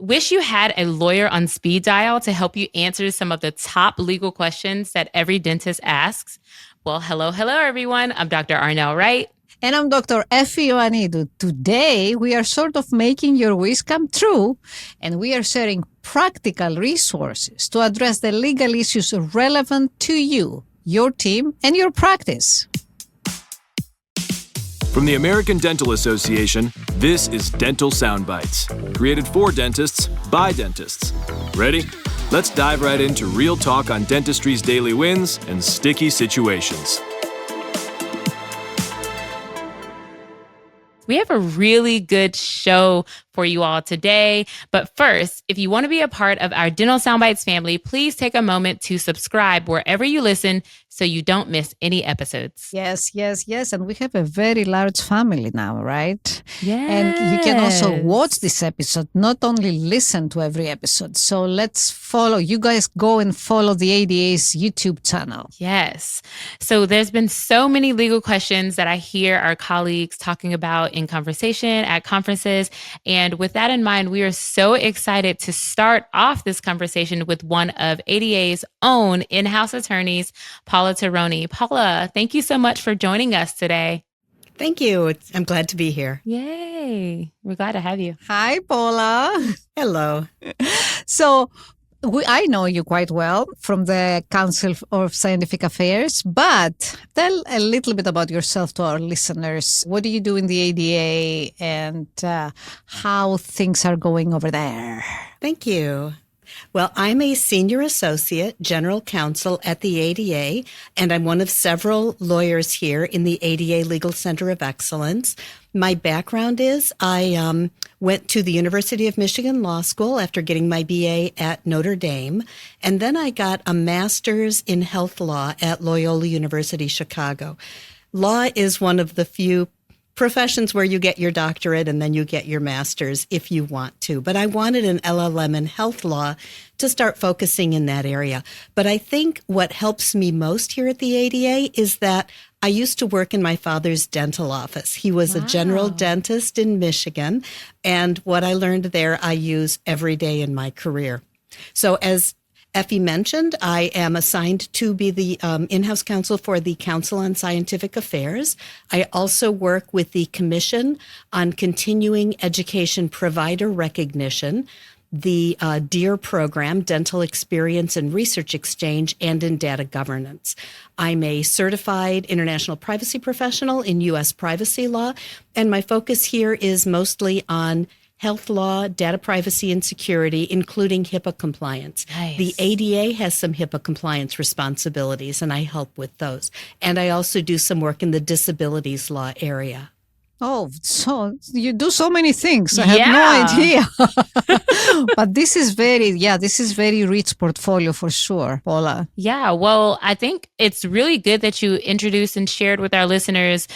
Wish you had a lawyer on speed dial to help you answer some of the top legal questions that every dentist asks? Well, hello, everyone. I'm Dr. ArNelle Wright. And I'm Dr. Effie Ioannidou. Today, we are sort of making your wish come true, and we are sharing practical resources to address the legal issues relevant to you, your team, and your practice. From the American Dental Association, this is Dental Soundbites, created for dentists by dentists. Ready? Let's dive right into real talk on dentistry's daily wins and sticky situations. We have a really good show for you all today. But first, if you want to be a part of our Dental Soundbites family, please take a moment to subscribe wherever you listen so you don't miss any episodes. Yes. And we have a very large family now, right? Yes. And you can also watch this episode, not only listen to every episode. So let's follow. You guys go and follow the ADA's YouTube channel. Yes. So there's been so many legal questions that I hear our colleagues talking about in conversation at conferences. And with that in mind, we are so excited to start off this conversation with one of ADA's own in-house attorneys, Paula Tironi. Paula, thank you so much for joining us today. Thank you. I'm glad to be here. Yay. We're glad to have you. Hi, Paula. Hello. So I know you quite well from the Counsel of Scientific Affairs, but tell a little bit about yourself to our listeners. What do you do in the ADA and how things are going over there? Thank you. Well, I'm a senior associate general counsel at the ADA, and I'm one of several lawyers here in the ADA Legal Center of Excellence. My background is I went to the University of Michigan Law School after getting my BA at Notre Dame, and then I got a master's in health law at Loyola University, Chicago. Law is one of the few professions where you get your doctorate and then you get your master's if you want to. But I wanted an LLM in health law to start focusing in that area. But I think what helps me most here at the ADA is that I used to work in my father's dental office. He was a general dentist in Michigan, and what I learned there I use every day in my career. So as Effie mentioned, I am assigned to be the in-house counsel for the Council on Scientific Affairs. I also work with the Commission on Continuing Education Provider Recognition, the DEAR program, Dental Experience and Research Exchange, and in data governance. I'm a certified international privacy professional in U.S. privacy law, and my focus here is mostly on health law, data privacy and security, including HIPAA compliance. Nice. The ADA has some HIPAA compliance responsibilities, and I help with those. And I also do some work in the disabilities law area. Oh, so you do so many things. I had no idea. But this is very rich portfolio for sure, Paula. Yeah, well, I think it's really good that you introduced and shared with our listeners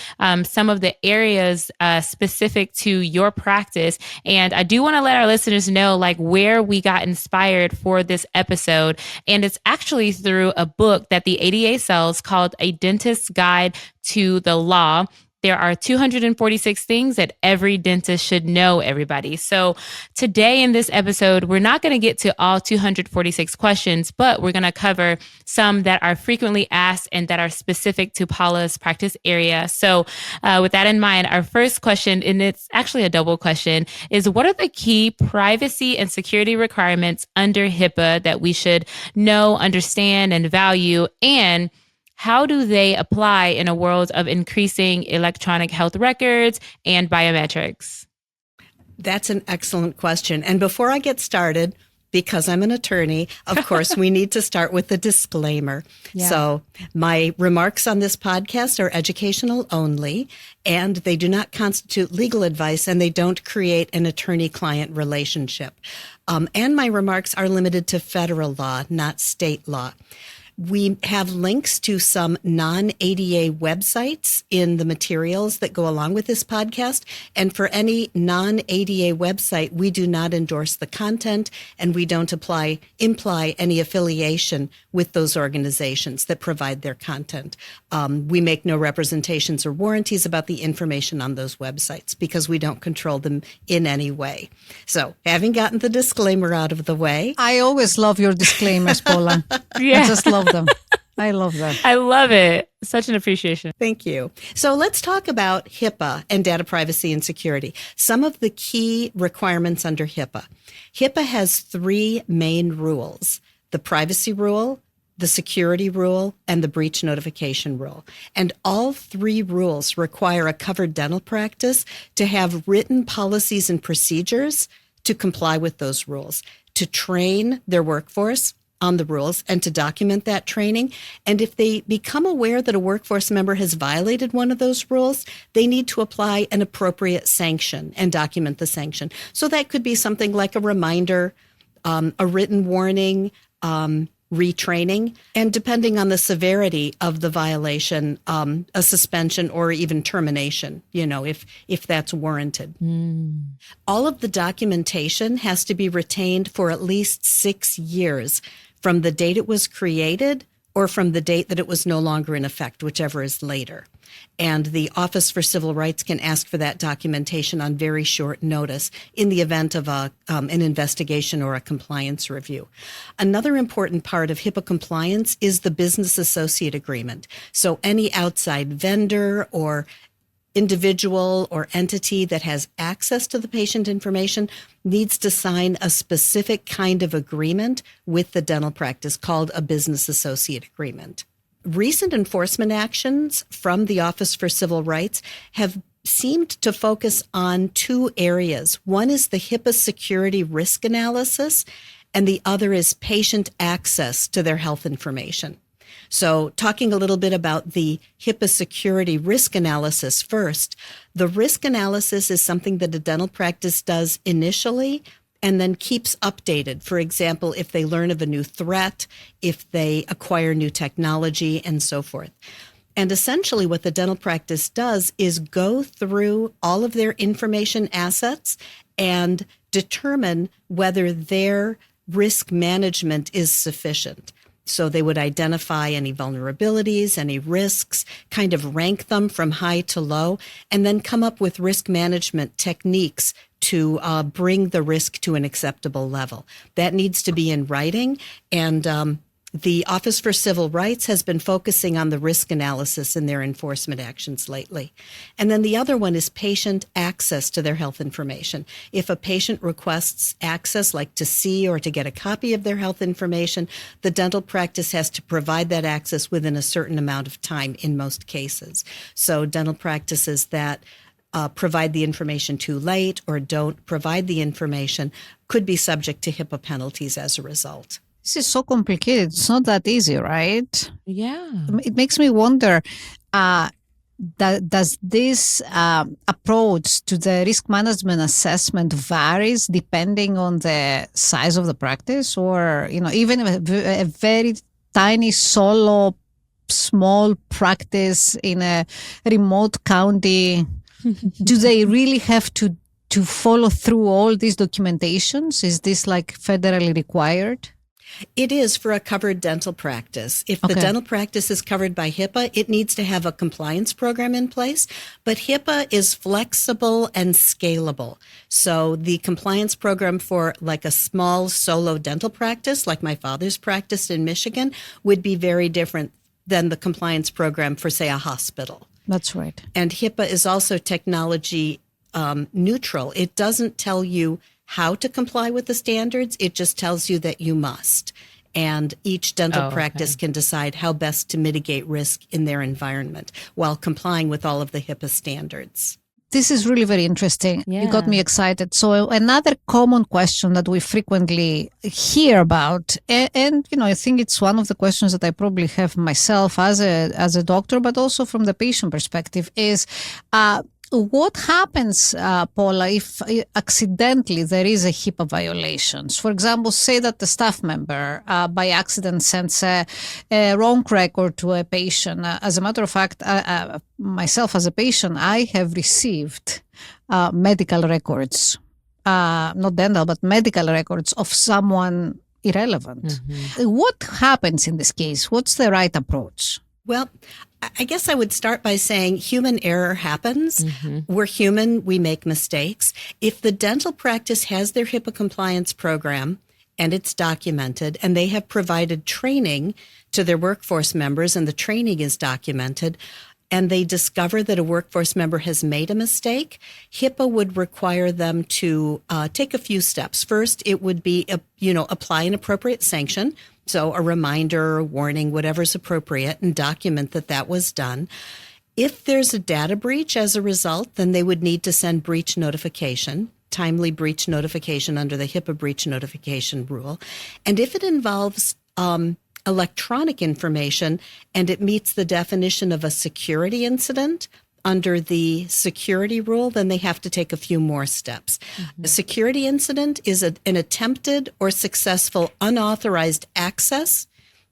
some of the areas specific to your practice. And I do want to let our listeners know like where we got inspired for this episode. And it's actually through a book that the ADA sells called A Dentist's Guide to the Law. There are 246 things that every dentist should know, everybody. So today in this episode, we're not going to get to all 246 questions, but we're going to cover some that are frequently asked and that are specific to Paula's practice area. So with that in mind, our first question, and it's actually a double question, is what are the key privacy and security requirements under HIPAA that we should know, understand, and value? And how do they apply in a world of increasing electronic health records and biometrics? That's an excellent question. And before I get started, because I'm an attorney, of course, we need to start with the disclaimer. Yeah. So my remarks on this podcast are educational only, and they do not constitute legal advice, and they don't create an attorney-client relationship. And my remarks are limited to federal law, not state law. We have links to some non-ADA websites in the materials that go along with this podcast. And for any non-ADA website, we do not endorse the content, and we don't imply any affiliation with those organizations that provide their content. We make no representations or warranties about the information on those websites because we don't control them in any way. So, having gotten the disclaimer out of the way. I always love your disclaimers, Paula. Yeah. I just love them. I love that. I love it. Such an appreciation. Thank you. So let's talk about HIPAA and data privacy and security. Some of the key requirements under HIPAA. HIPAA has 3 main rules: the privacy rule, the security rule, and the breach notification rule. And all 3 rules require a covered dental practice to have written policies and procedures to comply with those rules, to train their workforce on the rules and to document that training. And if they become aware that a workforce member has violated one of those rules, they need to apply an appropriate sanction and document the sanction. So that could be something like a reminder, a written warning, retraining, and depending on the severity of the violation, a suspension or even termination, if that's warranted. All of the documentation has to be retained for at least 6 years from the date it was created or from the date that it was no longer in effect, whichever is later. And the Office for Civil Rights can ask for that documentation on very short notice in the event of an investigation or a compliance review. Another important part of HIPAA compliance is the business associate agreement. So any outside vendor or individual or entity that has access to the patient information needs to sign a specific kind of agreement with the dental practice called a business associate agreement. Recent enforcement actions from the Office for Civil Rights have seemed to focus on 2 areas. One is the HIPAA security risk analysis, and the other is patient access to their health information. So talking a little bit about the HIPAA security risk analysis first, the risk analysis is something that a dental practice does initially and then keeps updated. For example, if they learn of a new threat, if they acquire new technology, and so forth. And essentially what the dental practice does is go through all of their information assets and determine whether their risk management is sufficient. So they would identify any vulnerabilities, any risks, kind of rank them from high to low, and then come up with risk management techniques to bring the risk to an acceptable level. That needs to be in writing, and the Office for Civil Rights has been focusing on the risk analysis in their enforcement actions lately. And then the other one is patient access to their health information. If a patient requests access, like to see or to get a copy of their health information, the dental practice has to provide that access within a certain amount of time in most cases. So dental practices that provide the information too late or don't provide the information could be subject to HIPAA penalties as a result. This is so complicated. It's not that easy, right? Yeah. It makes me wonder, does this approach to the risk management assessment varies depending on the size of the practice, or, even a very tiny solo small practice in a remote county, do they really have to follow through all these documentations? Is this like federally required? It is for a covered dental practice. If the dental practice is covered by HIPAA, it needs to have a compliance program in place. But HIPAA is flexible and scalable. So the compliance program for like a small solo dental practice, like my father's practice in Michigan, would be very different than the compliance program for, say, a hospital. That's right. And HIPAA is also technology neutral. It doesn't tell you how to comply with the standards. It just tells you that you must. And each dental practice can decide how best to mitigate risk in their environment while complying with all of the HIPAA standards. This is really very interesting. Yeah. You got me excited. So another common question that we frequently hear about, and I think it's one of the questions that I probably have myself as a doctor, but also from the patient perspective, is What happens, Paula, if accidentally there is a HIPAA violations? For example, say that the staff member by accident sends a wrong record to a patient. As a matter of fact, myself as a patient, I have received medical records, not dental, but medical records of someone irrelevant. What happens in this case? What's the right approach? Well, I guess I would start by saying human error happens. We're human. We make mistakes. If the dental practice has their HIPAA compliance program and it's documented and they have provided training to their workforce members and the training is documented, and they discover that a workforce member has made a mistake, HIPAA would require them to take a few steps. First, it would be, apply an appropriate sanction. So a reminder, a warning, whatever's appropriate, and document that that was done. If there's a data breach as a result, then they would need to send breach notification, timely breach notification under the HIPAA breach notification rule. And if it involves electronic information and it meets the definition of a security incident under the security rule, then they have to take a few more steps. A security incident is an attempted or successful unauthorized access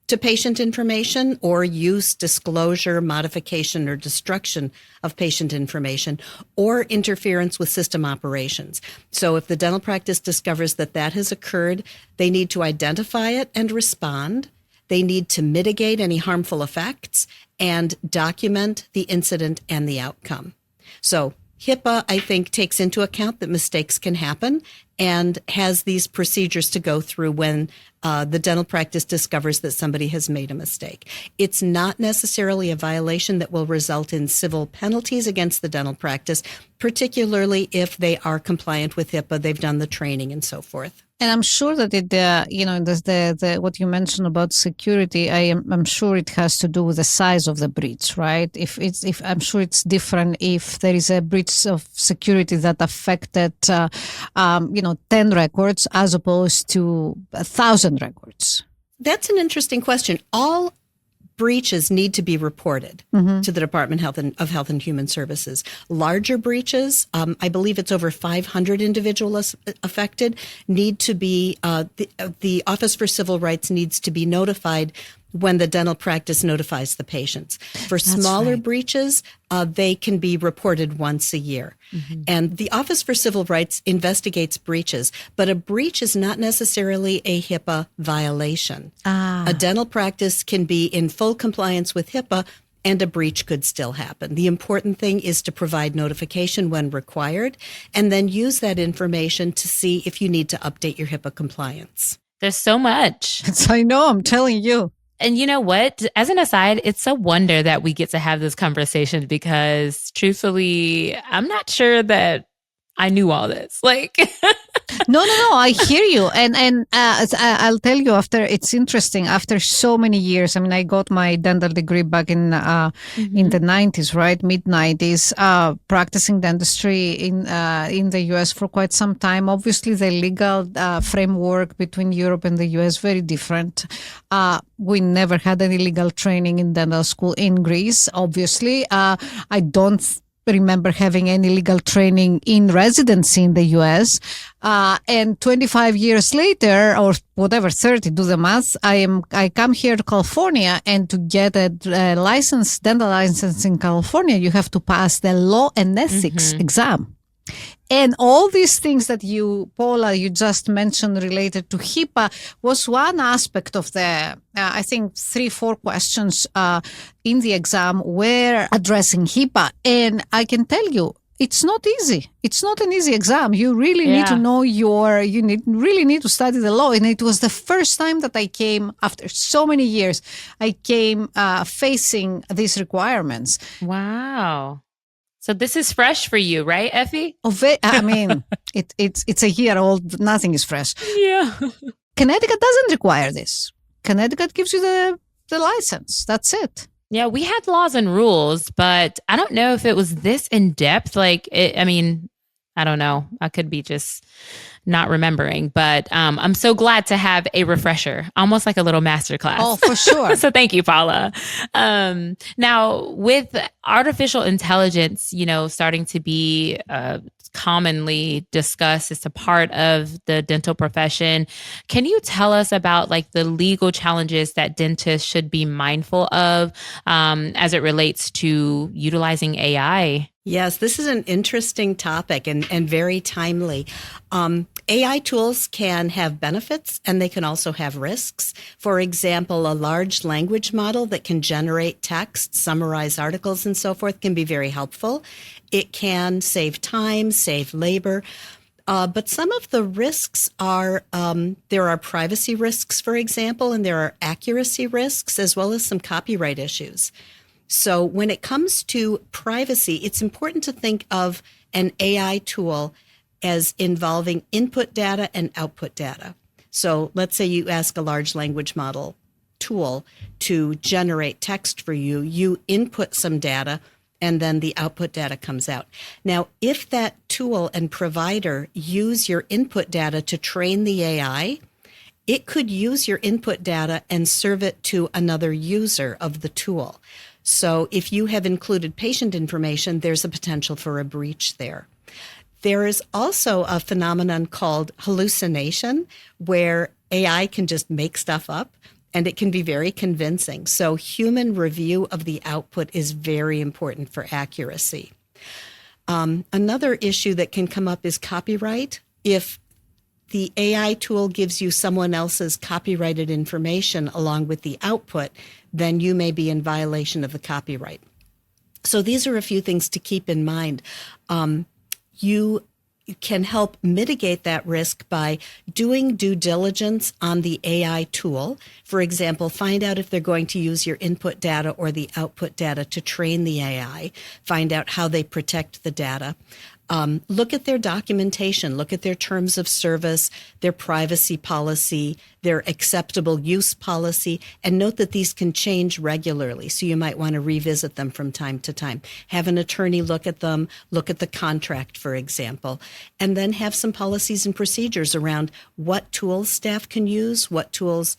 to patient information or use, disclosure, modification, or destruction of patient information or interference with system operations. So if the dental practice discovers that that has occurred, they need to identify it and respond. They need to mitigate any harmful effects and document the incident and the outcome. So HIPAA, I think, takes into account that mistakes can happen and has these procedures to go through when the dental practice discovers that somebody has made a mistake. It's not necessarily a violation that will result in civil penalties against the dental practice, particularly if they are compliant with HIPAA, they've done the training and so forth. And I'm sure that the what you mentioned about security, I'm sure it has to do with the size of the breach, right? If I'm sure it's different if there is a breach of security that affected, 10 records as opposed to 1,000 records. That's an interesting question. All breaches need to be reported to the Department of Health and Human Services. Larger breaches, I believe it's over 500 individuals affected, need to be, the Office for Civil Rights needs to be notified when the dental practice notifies the patients. For smaller breaches, they can be reported once a year. And the Office for Civil Rights investigates breaches, but a breach is not necessarily a HIPAA violation. A dental practice can be in full compliance with HIPAA and a breach could still happen. The important thing is to provide notification when required and then use that information to see if you need to update your HIPAA compliance. There's so much. I know, I'm telling you. And you know what? As an aside, it's a wonder that we get to have this conversation because truthfully, I'm not sure that I knew all this. No, I hear you. And I'll tell you it's interesting. After so many years, I mean, I got my dental degree back in the 90s, right? Mid-90s, practicing dentistry in the US for quite some time. Obviously, the legal framework between Europe and the US very different. We never had any legal training in dental school in Greece, obviously. I don't remember having any legal training in residency in the US. And 25 years later, or whatever, 30, do the math, I come here to California, and to get a dental license in California, you have to pass the law and ethics exam. And all these things that Paula, you just mentioned related to HIPAA was one aspect of the, I think 3-4 questions in the exam were addressing HIPAA. And I can tell you, it's not easy. It's not an easy exam. You really need to know really need to study the law. And it was the first time that I came, after so many years, I came facing these requirements. Wow. So this is fresh for you, right, Effie? I mean, it's a year old. Nothing is fresh. Yeah. Connecticut doesn't require this. Connecticut gives you the license. That's it. Yeah, we had laws and rules, but I don't know if it was this in depth. I don't know. I could be just not remembering. But I'm so glad to have a refresher, almost like a little masterclass. Oh, for sure. So thank you, Paula. Now, with artificial intelligence, starting to be commonly discussed as a part of the dental profession, can you tell us about like the legal challenges that dentists should be mindful of as it relates to utilizing AI? Yes, this is an interesting topic and very timely. AI tools can have benefits and they can also have risks. For example, a large language model that can generate text, summarize articles, and so forth can be very helpful. It can save time, save labor. But some of the risks are, there are privacy risks, for example, and there are accuracy risks, as well as some copyright issues. So when it comes to privacy, it's important to think of an AI tool as involving input data and output data. So let's say you ask a large language model tool to generate text for you. You input some data, and then the output data comes out. Now, if that tool and provider use your input data to train the AI, it could use your input data and serve it to another user of the tool. So if you have included patient information, there's a potential for a breach there. There is also a phenomenon called hallucination, where AI can just make stuff up, and it can be very convincing. So human review of the output is very important for accuracy. Another issue that can come up is copyright. If the AI tool gives you someone else's copyrighted information along with the output, then you may be in violation of the copyright. So these are a few things to keep in mind. You can help mitigate that risk by doing due diligence on the AI tool. For example, find out if they're going to use your input data or the output data to train the AI. Find out how they protect the data. Look at their documentation, look at their terms of service, their privacy policy, their acceptable use policy, and note that these can change regularly. So you might want to revisit them from time to time. Have an attorney look at them, look at the contract, for example, and then have some policies and procedures around what tools staff can use, what tools,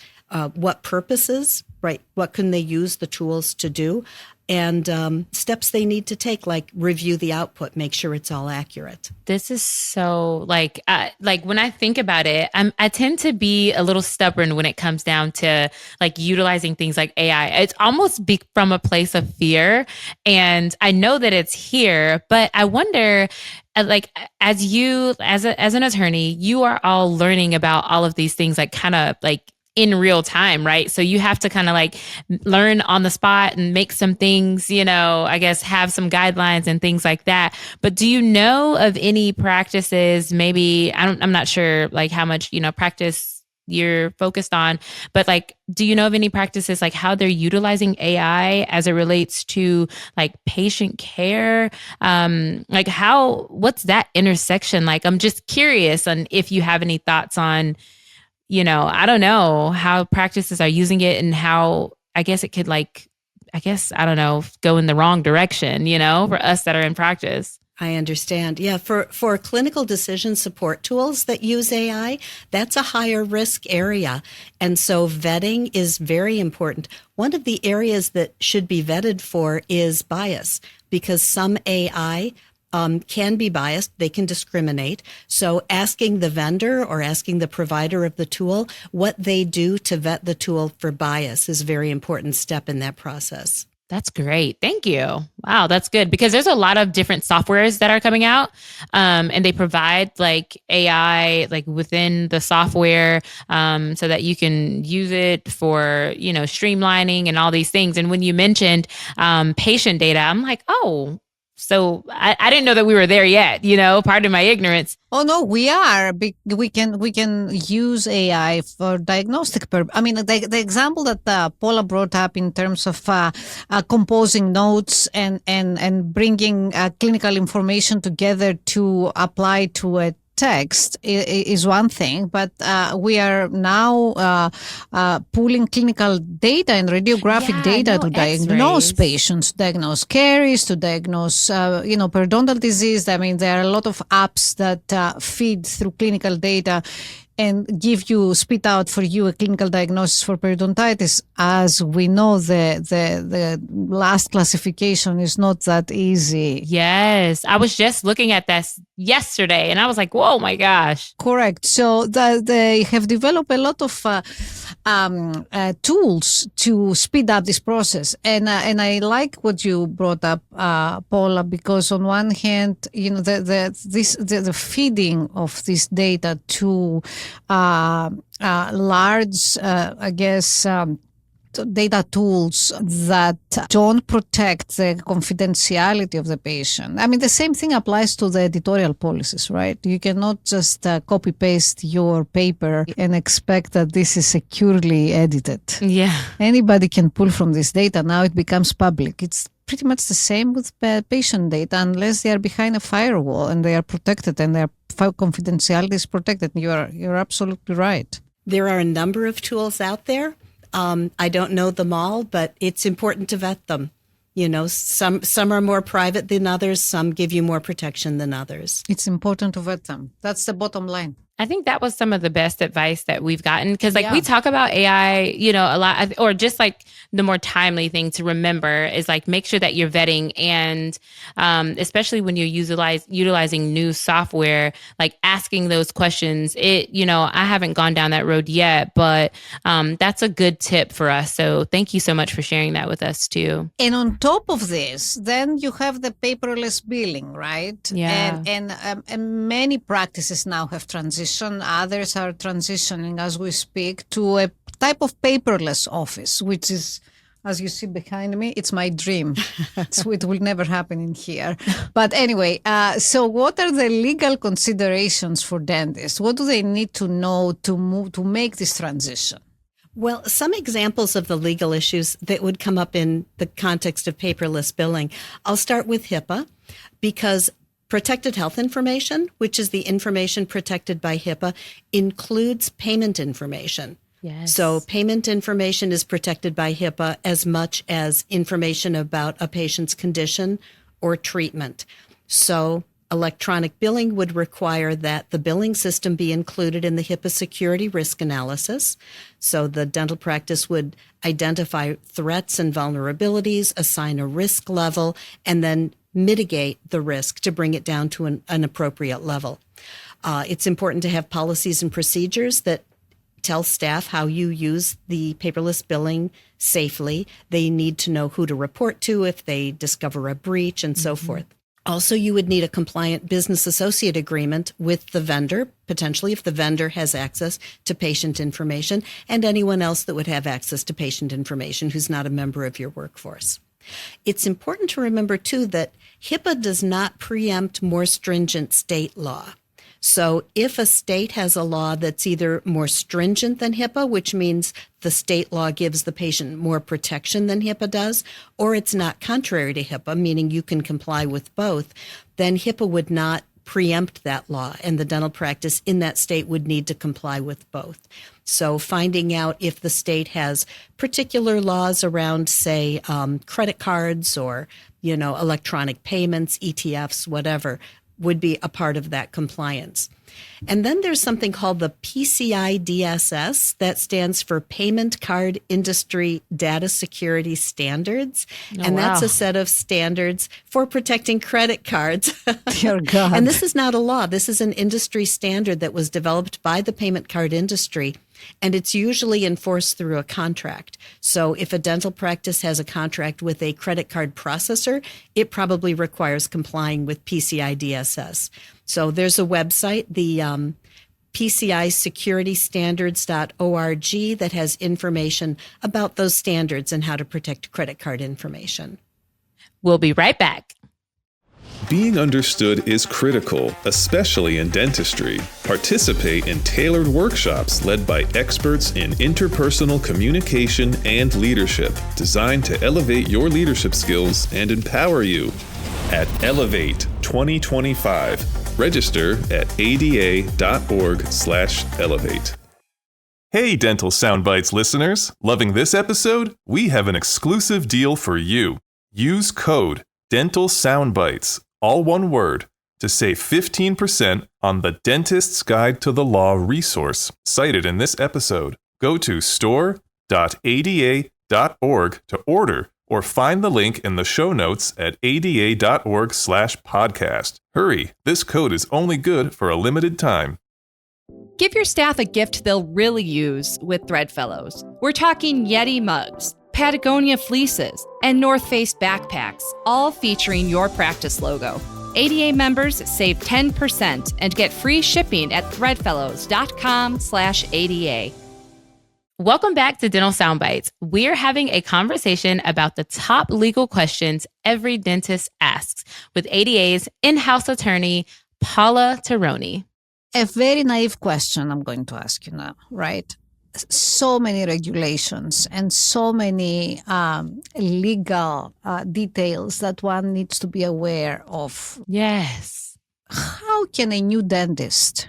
what purposes, right? What can they use the tools to do? And steps they need to take, like review the output, make sure it's all accurate. This is so like when I think about it, I tend to be a little stubborn when it comes down to like utilizing things like AI. It's almost from a place of fear, and I know that it's here, but I wonder, like as an attorney, you are all learning about all of these things, like kind of like in real time, right? So you have to kind of like learn on the spot and make some things, I guess have some guidelines and things like that. But do you know of any practices, maybe, I'm not sure like how much, practice you're focused on, but like, do you know of any practices, like how they're utilizing AI as it relates to like patient care? Like what's that intersection like? I'm just curious on if you have any thoughts on, I don't know how practices are using it and how I guess it could go in the wrong direction, for us that are in practice. I understand. Yeah, for clinical decision support tools that use AI, that's a higher risk area. And so vetting is very important. One of the areas that should be vetted for is bias, because some AI can be biased. They can discriminate. So asking the vendor or asking the provider of the tool what they do to vet the tool for bias is a very important step in that process. That's great. Thank you. Wow, that's good, because there's a lot of different softwares that are coming out, and they provide like AI like within the software, so that you can use it for, streamlining and all these things. And when you mentioned patient data, I'm like, oh, so I didn't know that we were there yet, pardon my ignorance. Oh no, we are. We can use AI for diagnostic purposes. I mean, the example that Paula brought up in terms of composing notes and bringing clinical information together to apply to a text is one thing, but we are now pulling clinical data and radiographic data to diagnose patients, to diagnose caries, to diagnose, periodontal disease. I mean, there are a lot of apps that feed through clinical data and spit out for you a clinical diagnosis for periodontitis. As we know, the last classification is not that easy. Yes. I was just looking at this yesterday and I was like, whoa, my gosh. Correct. So they have developed a lot of tools to speed up this process. And I like what you brought up, Paula, because on one hand, the feeding of this data to large, data tools that don't protect the confidentiality of the patient. I mean, the same thing applies to the editorial policies, right? You cannot just copy paste your paper and expect that this is securely edited. Yeah. Anybody can pull from this data. Now it becomes public. It's pretty much the same with patient data, unless they are behind a firewall and they are protected and their confidentiality is protected. You're absolutely right. There are a number of tools out there. I don't know them all, but it's important to vet them. Some are more private than others. Some give you more protection than others. It's important to vet them. That's the bottom line. I think that was some of the best advice that we've gotten because we talk about AI, a lot, or just like the more timely thing to remember is like make sure that you're vetting and especially when you're utilizing new software, like asking those questions. I haven't gone down that road yet, but that's a good tip for us. So thank you so much for sharing that with us too. And on top of this, then you have the paperless billing, right? Yeah. And many practices now have transitioned. Others are transitioning as we speak to a type of paperless office, which is, as you see behind me, it's my dream. So it will never happen in here. But anyway, so what are the legal considerations for dentists? What do they need to know to make this transition? Well, some examples of the legal issues that would come up in the context of paperless billing. I'll start with HIPAA because protected health information, which is the information protected by HIPAA, includes payment information. Yes. So payment information is protected by HIPAA as much as information about a patient's condition or treatment. So electronic billing would require that the billing system be included in the HIPAA security risk analysis. So the dental practice would identify threats and vulnerabilities, assign a risk level, and then mitigate the risk to bring it down to an appropriate level. It's important to have policies and procedures that tell staff how you use the paperless billing safely. They need to know who to report to if they discover a breach and so forth. Also, you would need a compliant business associate agreement with the vendor, potentially if the vendor has access to patient information, and anyone else that would have access to patient information who's not a member of your workforce. It's important to remember, too, that HIPAA does not preempt more stringent state law. So if a state has a law that's either more stringent than HIPAA, which means the state law gives the patient more protection than HIPAA does, or it's not contrary to HIPAA, meaning you can comply with both, then HIPAA would not preempt that law, and the dental practice in that state would need to comply with both. So finding out if the state has particular laws around, say, credit cards or, electronic payments, ETFs, whatever, would be a part of that compliance. And then there's something called the PCI DSS that stands for Payment Card Industry Data Security Standards. That's a set of standards for protecting credit cards. Dear God. And this is not a law. This is an industry standard that was developed by the payment card industry. And it's usually enforced through a contract. So if a dental practice has a contract with a credit card processor, it probably requires complying with PCI DSS. So there's a website, the PCIsecuritystandards.org, that has information about those standards and how to protect credit card information. We'll be right back. Being understood is critical, especially in dentistry. Participate in tailored workshops led by experts in interpersonal communication and leadership, designed to elevate your leadership skills and empower you. At Elevate 2025, Register at ada.org/elevate. Hey, Dental Soundbites listeners! Loving this episode? We have an exclusive deal for you. Use code Dental Soundbites, all one word, to save 15% on the Dentist's Guide to the Law resource cited in this episode. Go to store.ada.org to order, or find the link in the show notes at ada.org/podcast. Hurry, this code is only good for a limited time. Give your staff a gift they'll really use with Threadfellows. We're talking Yeti mugs, Patagonia fleeces, and North Face backpacks, all featuring your practice logo. ADA members save 10% and get free shipping at threadfellows.com/ADA. Welcome back to Dental Soundbites. We're having a conversation about the top legal questions every dentist asks with ADA's in-house attorney, Paula Tironi. A very naive question I'm going to ask you now, right? So many regulations and so many legal details that one needs to be aware of. Yes. How can a new dentist,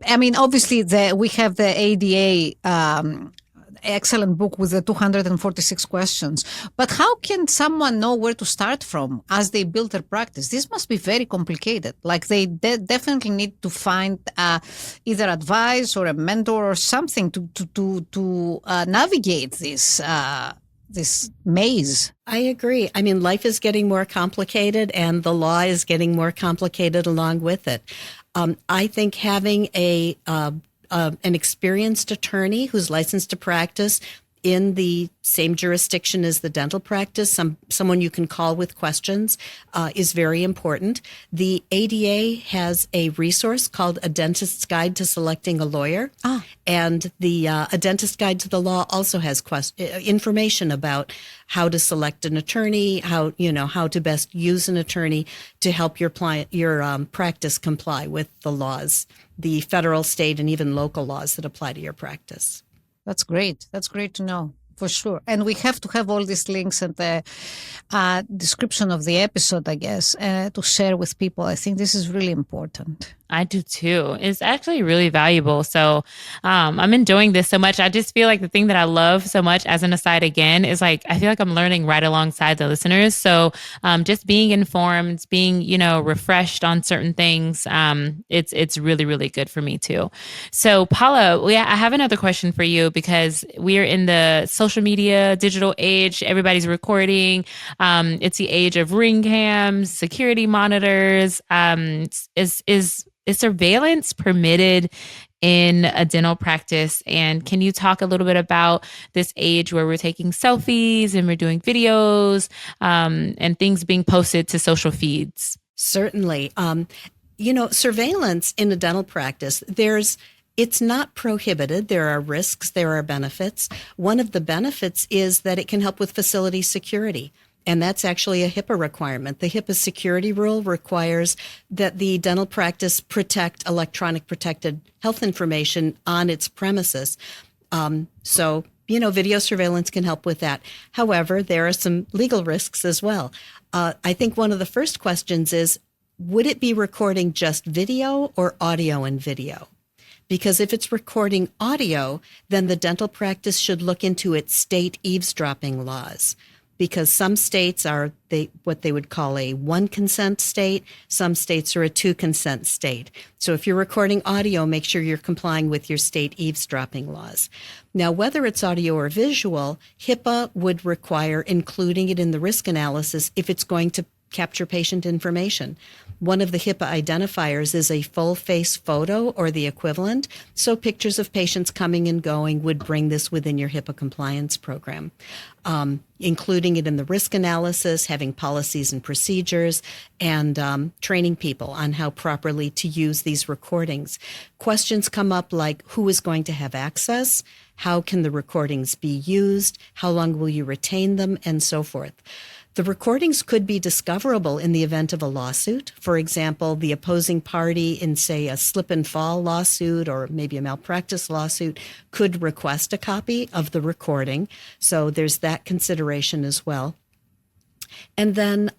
I mean, obviously we have the ADA excellent book with the 246 questions, but how can someone know where to start from as they build their practice? This must be very complicated. Like they definitely need to find either advice or a mentor or something to navigate this maze. I agree. I mean, life is getting more complicated and the law is getting more complicated along with it. I think having an experienced attorney who's licensed to practice in the same jurisdiction as the dental practice, someone you can call with questions, is very important. The ADA has a resource called A Dentist's Guide to Selecting a Lawyer. And A Dentist's Guide to the Law also has information about how to select an attorney, how to best use an attorney to help your practice comply with the laws, the federal, state, and even local laws that apply to your practice. That's great. That's great to know, for sure. And we have to have all these links and the description of the episode, I guess, to share with people. I think this is really important. I do too. It's actually really valuable. So I'm enjoying this so much. I just feel like the thing that I love so much, as an aside again, is like I feel like I'm learning right alongside the listeners. So just being informed, being, refreshed on certain things, it's really, really good for me too. So Paula, I have another question for you, because we are in the social media digital age. Everybody's recording. It's the age of ring cams, security monitors. Is surveillance permitted in a dental practice? And can you talk a little bit about this age where we're taking selfies and we're doing videos and things being posted to social feeds? Certainly. Surveillance in a dental practice, it's not prohibited. There are risks, there are benefits. One of the benefits is that it can help with facility security. And that's actually a HIPAA requirement. The HIPAA security rule requires that the dental practice protect electronic protected health information on its premises. So video surveillance can help with that. However, there are some legal risks as well. I think one of the first questions is, would it be recording just video or audio and video? Because if it's recording audio, then the dental practice should look into its state eavesdropping laws. Because some states are what they would call a one consent state. Some states are a two consent state. So if you're recording audio, make sure you're complying with your state eavesdropping laws. Now, whether it's audio or visual, HIPAA would require including it in the risk analysis if it's going to capture patient information. One of the HIPAA identifiers is a full face photo or the equivalent. So pictures of patients coming and going would bring this within your HIPAA compliance program. Including it in the risk analysis, having policies and procedures, and training people on how properly to use these recordings. Questions come up like, who is going to have access? How can the recordings be used? How long will you retain them? And so forth. The recordings could be discoverable in the event of a lawsuit. For example, the opposing party in, say, a slip and fall lawsuit or maybe a malpractice lawsuit could request a copy of the recording. So there's that consideration as well. And then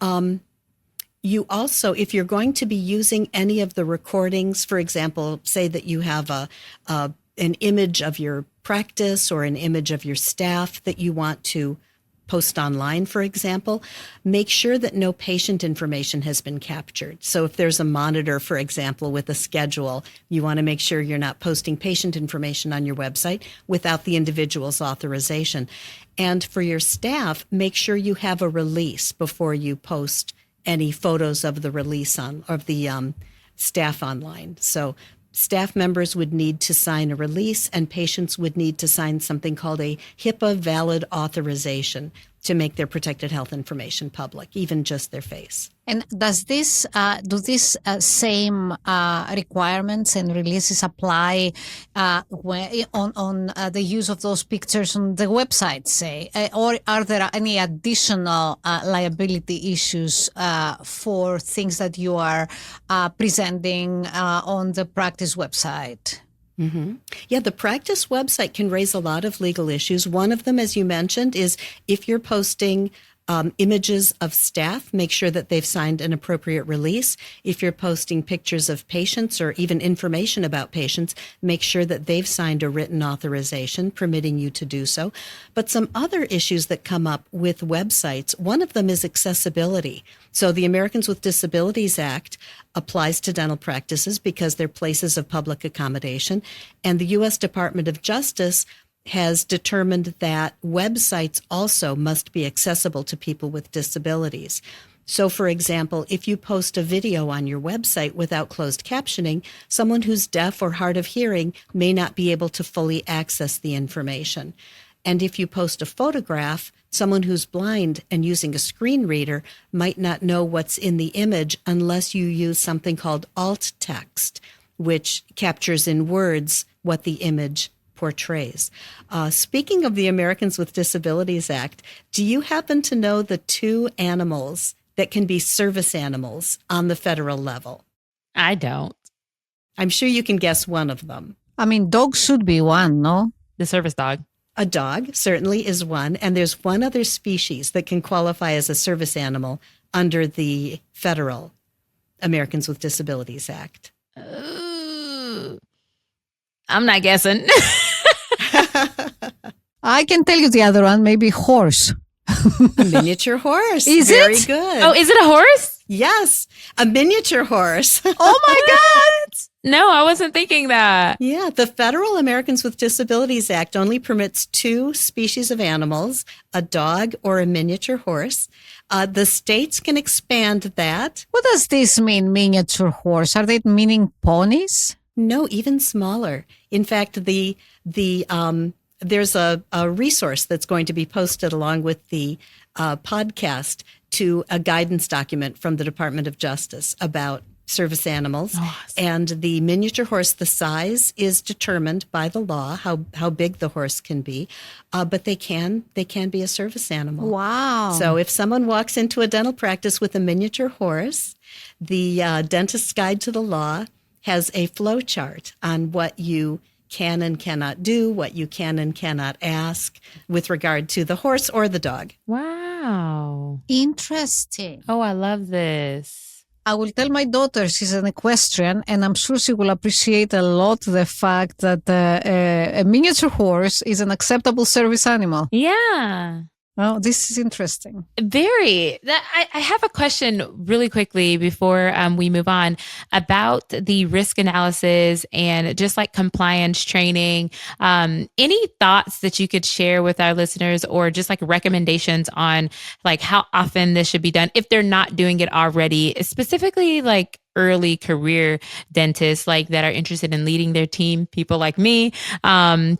You also, if you're going to be using any of the recordings, for example, say that you have an image of your practice or an image of your staff that you want to post online, for example, make sure that no patient information has been captured. So if there's a monitor, for example, with a schedule, you want to make sure you're not posting patient information on your website without the individual's authorization. And for your staff, make sure you have a release before you post any photos of the release of the staff online. So staff members would need to sign a release, and patients would need to sign something called a HIPAA valid authorization to make their protected health information public, even just their face. And does this do these same requirements and releases apply on the use of those pictures on the website, say, or are there any additional liability issues for things that you are presenting on the practice website? Mm-hmm. Yeah, the practice website can raise a lot of legal issues. One of them, as you mentioned, is if you're posting images of staff, make sure that they've signed an appropriate release. If you're posting pictures of patients or even information about patients, make sure that they've signed a written authorization permitting you to do so. But some other issues that come up with websites, one of them is accessibility. So the Americans with Disabilities Act applies to dental practices because they're places of public accommodation. And the U.S. Department of Justice has determined that websites also must be accessible to people with disabilities. So, for example, if you post a video on your website without closed captioning, someone who's deaf or hard of hearing may not be able to fully access the information. And if you post a photograph, someone who's blind and using a screen reader might not know what's in the image unless you use something called alt text, which captures in words what the image portrays. Speaking of the Americans with Disabilities Act, do you happen to know the two animals that can be service animals on the federal level? I don't. I'm sure you can guess one of them. I mean, dog should be one, no? The service dog. A dog certainly is one, and there's one other species that can qualify as a service animal under the federal Americans with Disabilities Act. I'm not guessing. I can tell you the other one, maybe horse. A miniature horse. Is Very it? good. Oh, is it a horse? Yes, a miniature horse. Oh my God! No, I wasn't thinking that. Yeah, the Federal Americans with Disabilities Act only permits two species of animals, a dog or a miniature horse. The states can expand that. What does this mean, miniature horse? Are they meaning ponies? No, even smaller. In fact, there's a resource that's going to be posted along with the podcast to a guidance document from the Department of Justice about service animals. Awesome. And the miniature horse, the size is determined by the law, how big the horse can be, but they can be a service animal. Wow. So if someone walks into a dental practice with a miniature horse, the Dentist's Guide to the Law has a flow chart on what you can and cannot do, what you can and cannot ask with regard to the horse or the dog. Wow. Interesting. Oh, I love this. I will tell my daughter she's an equestrian, and I'm sure she will appreciate a lot the fact that a miniature horse is an acceptable service animal. Yeah. Oh, this is interesting. Very. I have a question really quickly before we move on about the risk analysis and just like compliance training. Any thoughts that you could share with our listeners, or just like recommendations on like how often this should be done if they're not doing it already, specifically like early career dentists like that are interested in leading their team, people like me,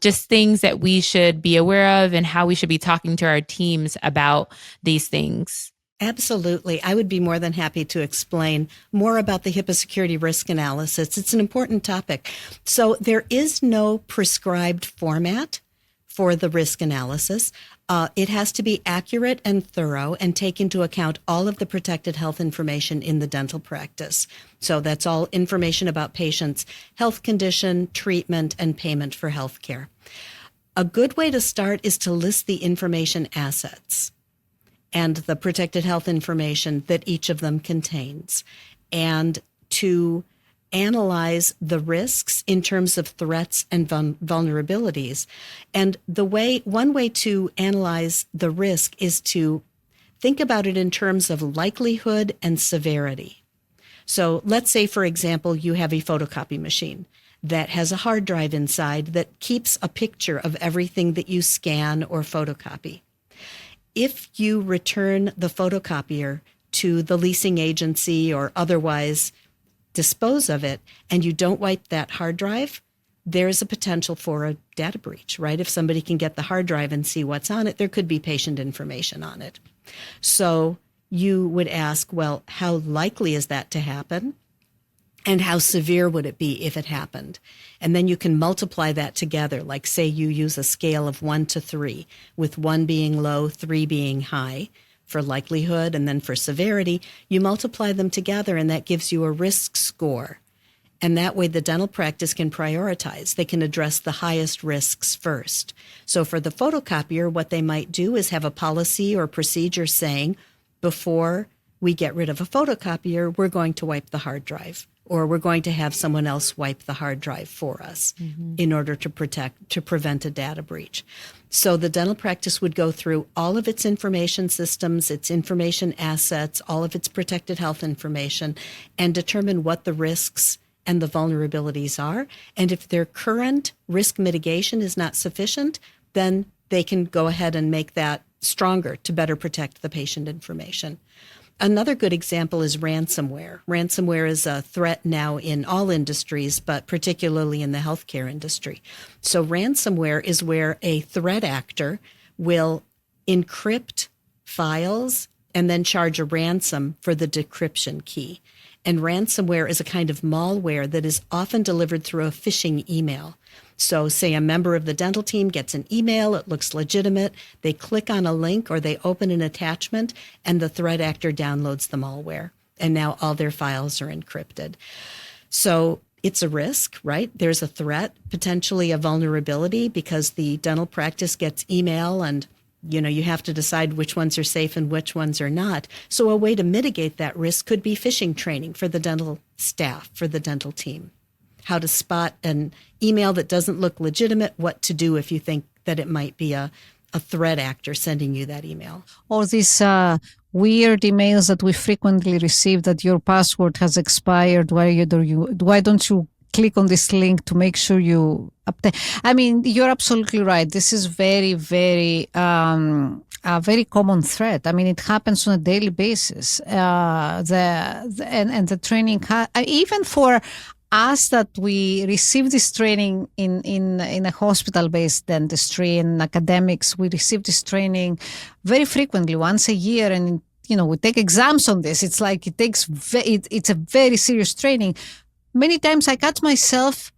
just things that we should be aware of and how we should be talking to our teams about these things. Absolutely. I would be more than happy to explain more about the HIPAA security risk analysis. It's an important topic. So there is no prescribed format for the risk analysis. It has to be accurate and thorough and take into account all of the protected health information in the dental practice. So that's all information about patients' health condition, treatment, and payment for health care. A good way to start is to list the information assets. and the protected health information that each of them contains, and to analyze the risks in terms of threats and vulnerabilities. And one way to analyze the risk is to think about it in terms of likelihood and severity. So let's say, for example, you have a photocopy machine that has a hard drive inside that keeps a picture of everything that you scan or photocopy. If you return the photocopier to the leasing agency or otherwise dispose of it, and you don't wipe that hard drive, there's a potential for a data breach, right? If somebody can get the hard drive and see what's on it, there could be patient information on it. So you would ask, well, how likely is that to happen? And how severe would it be if it happened? And then you can multiply that together. Like, say you use a scale of 1 to 3, with 1 being low, 3 being high for likelihood, and then for severity, you multiply them together, and that gives you a risk score. And that way the dental practice can prioritize. They can address the highest risks first. So for the photocopier, what they might do is have a policy or procedure saying, before we get rid of a photocopier, we're going to wipe the hard drive, or we're going to have someone else wipe the hard drive for us in order to prevent a data breach. So the dental practice would go through all of its information systems, its information assets, all of its protected health information, and determine what the risks and the vulnerabilities are. And if their current risk mitigation is not sufficient, then they can go ahead and make that stronger to better protect the patient information. Another good example is ransomware. Ransomware is a threat now in all industries, but particularly in the healthcare industry. So ransomware is where a threat actor will encrypt files and then charge a ransom for the decryption key. And ransomware is a kind of malware that is often delivered through a phishing email. So say a member of the dental team gets an email, it looks legitimate, they click on a link or they open an attachment, and the threat actor downloads the malware. And now all their files are encrypted. So it's a risk, right? There's a threat, potentially a vulnerability, because the dental practice gets email and you have to decide which ones are safe and which ones are not. So a way to mitigate that risk could be phishing training for the dental staff, for the dental team. How to spot an email that doesn't look legitimate, what to do if you think that it might be a threat actor sending you that email. Or these weird emails that we frequently receive that your password has expired. Why don't you click on this link to make sure you update? I mean, you're absolutely right. This is very, very a very common threat. I mean, it happens on a daily basis. And the training, even for us that we receive this training in a hospital-based dentistry and academics, we receive this training very frequently, once a year, and we take exams on this. It's like it's a very serious training. Many times I catch myself,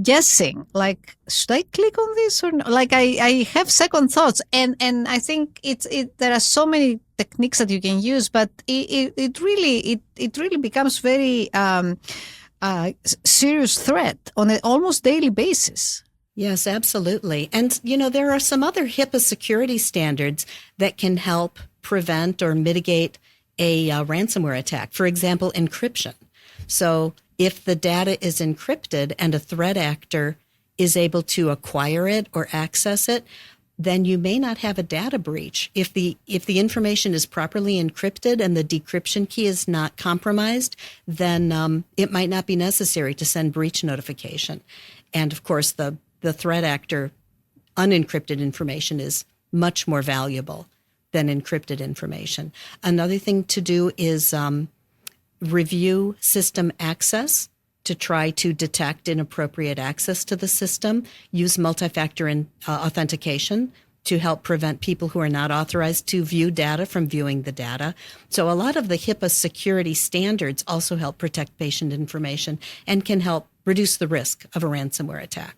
guessing, like, should I click on this or not? Like I have second thoughts, and I think there are so many techniques that you can use, but it really becomes very serious threat on an almost daily basis. Yes, absolutely. And there are some other HIPAA security standards that can help prevent or mitigate a ransomware attack. For example, encryption. So if the data is encrypted and a threat actor is able to acquire it or access it, then you may not have a data breach. If the information is properly encrypted and the decryption key is not compromised, then it might not be necessary to send breach notification. And of course, the threat actor unencrypted information is much more valuable than encrypted information. Another thing to do is review system access to try to detect inappropriate access to the system. Use multi-factor authentication to help prevent people who are not authorized to view data from viewing the data. So a lot of the HIPAA security standards also help protect patient information and can help reduce the risk of a ransomware attack.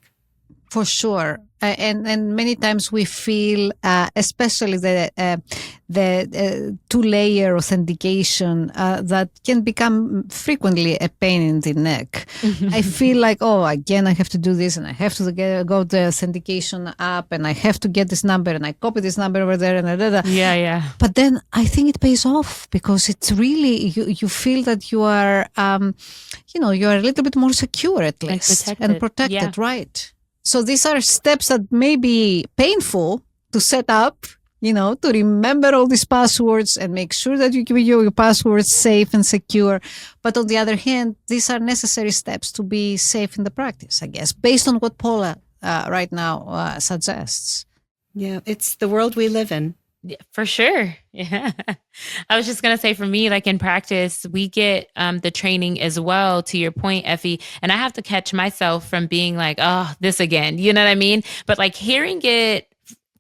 For sure. And many times we feel, especially the two-layer authentication, that can become frequently a pain in the neck. I feel like, again, I have to do this, and I have to go to the authentication app, and I have to get this number, and I copy this number over there, and Yeah. But then I think it pays off, because it's really, you feel that you are, you are a little bit more secure at least, and protected, right? So these are steps that may be painful to set up, to remember all these passwords and make sure that you keep your passwords safe and secure. But on the other hand, these are necessary steps to be safe in the practice, I guess, based on what Paula right now suggests. Yeah, it's the world we live in. Yeah, for sure. Yeah. I was just going to say, for me, like in practice, we get the training as well, to your point, Effie. And I have to catch myself from being like, oh, this again. You know what I mean? But like hearing it,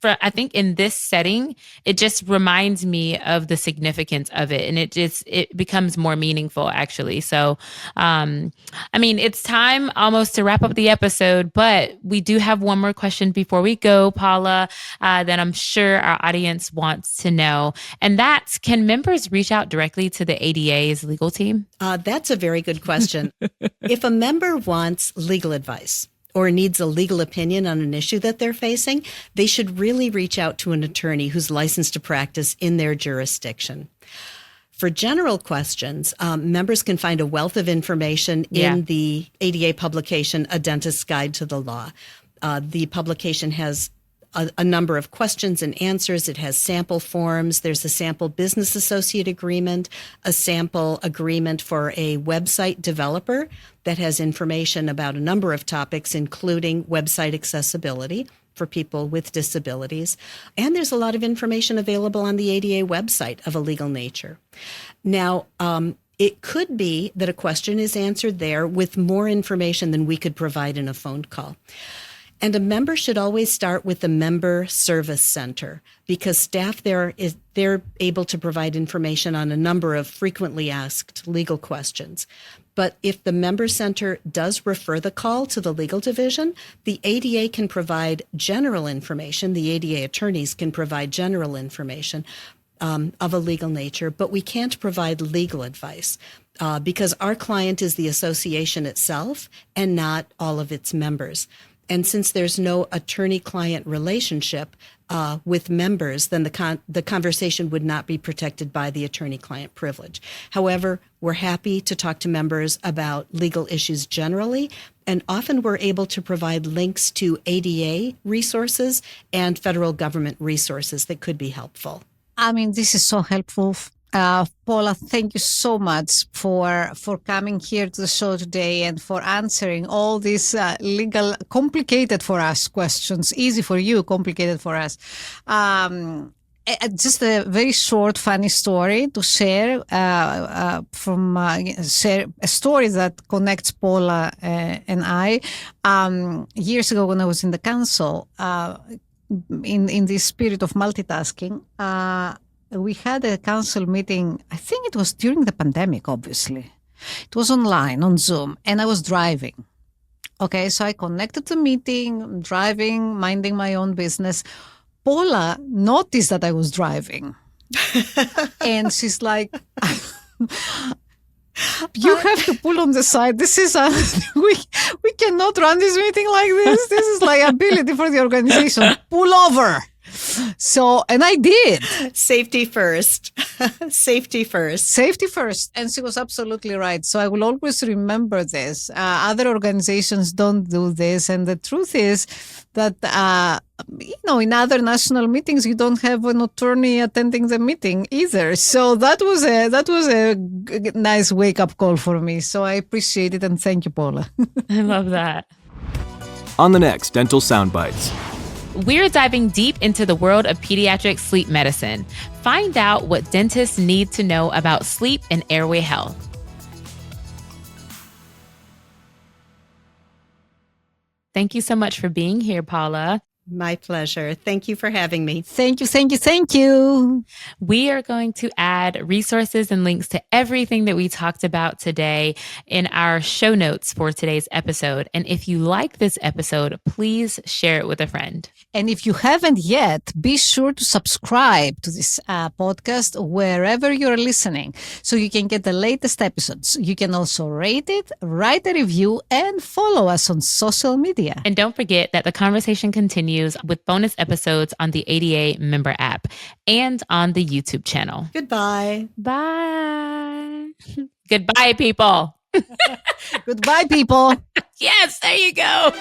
I think in this setting, it just reminds me of the significance of it. And it becomes more meaningful, actually. So, it's time almost to wrap up the episode, but we do have one more question before we go, Paula, that I'm sure our audience wants to know. And that's, can members reach out directly to the ADA's legal team? That's a very good question. If a member wants legal advice, or needs a legal opinion on an issue that they're facing, they should really reach out to an attorney who's licensed to practice in their jurisdiction. For general questions, members can find a wealth of information in the ADA publication, A Dentist's Guide to the Law. The publication has a number of questions and answers. It has sample forms. There's a sample business associate agreement, a sample agreement for a website developer that has information about a number of topics, including website accessibility for people with disabilities. And there's a lot of information available on the ADA website of a legal nature. Now, it could be that a question is answered there with more information than we could provide in a phone call. And a member should always start with the Member Service Center, because staff there they're able to provide information on a number of frequently asked legal questions. But if the Member Center does refer the call to the legal division, the ADA can provide general information. The ADA attorneys can provide general information of a legal nature, but we can't provide legal advice because our client is the association itself and not all of its members. And since there's no attorney-client relationship with members, then the conversation would not be protected by the attorney-client privilege. However, we're happy to talk to members about legal issues generally, and often we're able to provide links to ADA resources and federal government resources that could be helpful. This is so helpful. Paula, thank you so much for coming here to the show today and for answering all these legal, complicated for us questions. Easy for you, complicated for us. Just a very short, funny story to share share a story that connects Paula and I. Years ago, when I was in the council, in this spirit of multitasking, we had a council meeting. I think it was during the pandemic, obviously. It was online, on Zoom, and I was driving. Okay, so I connected to the meeting, driving, minding my own business. Paula noticed that I was driving. And she's like, you have to pull on the side. This is we cannot run this meeting like this. This is liability for the organization. Pull over. So, and I did. Safety first. Safety first. Safety first. And she was absolutely right. So I will always remember this. Other organizations don't do this. And the truth is that, in other national meetings, you don't have an attorney attending the meeting either. So that was a nice wake-up call for me. So I appreciate it. And thank you, Paula. I love that. On the next Dental Soundbites. We're diving deep into the world of pediatric sleep medicine. Find out what dentists need to know about sleep and airway health. Thank you so much for being here, Paula. My pleasure. Thank you for having me. Thank you, thank you, thank you. We are going to add resources and links to everything that we talked about today in our show notes for today's episode. And if you like this episode, please share it with a friend. And if you haven't yet, be sure to subscribe to this podcast wherever you're listening so you can get the latest episodes. You can also rate it, write a review, and follow us on social media. And don't forget that the conversation continues with bonus episodes on the ADA member app and on the YouTube channel. Goodbye. Bye. Goodbye, people. Goodbye, people. Yes, there you go.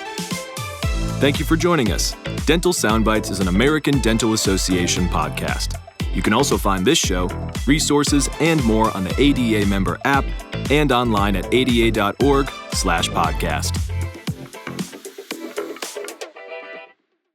Thank you for joining us. Dental Soundbites is an American Dental Association podcast. You can also find this show, resources, and more on the ADA member app and online at ada.org/podcast.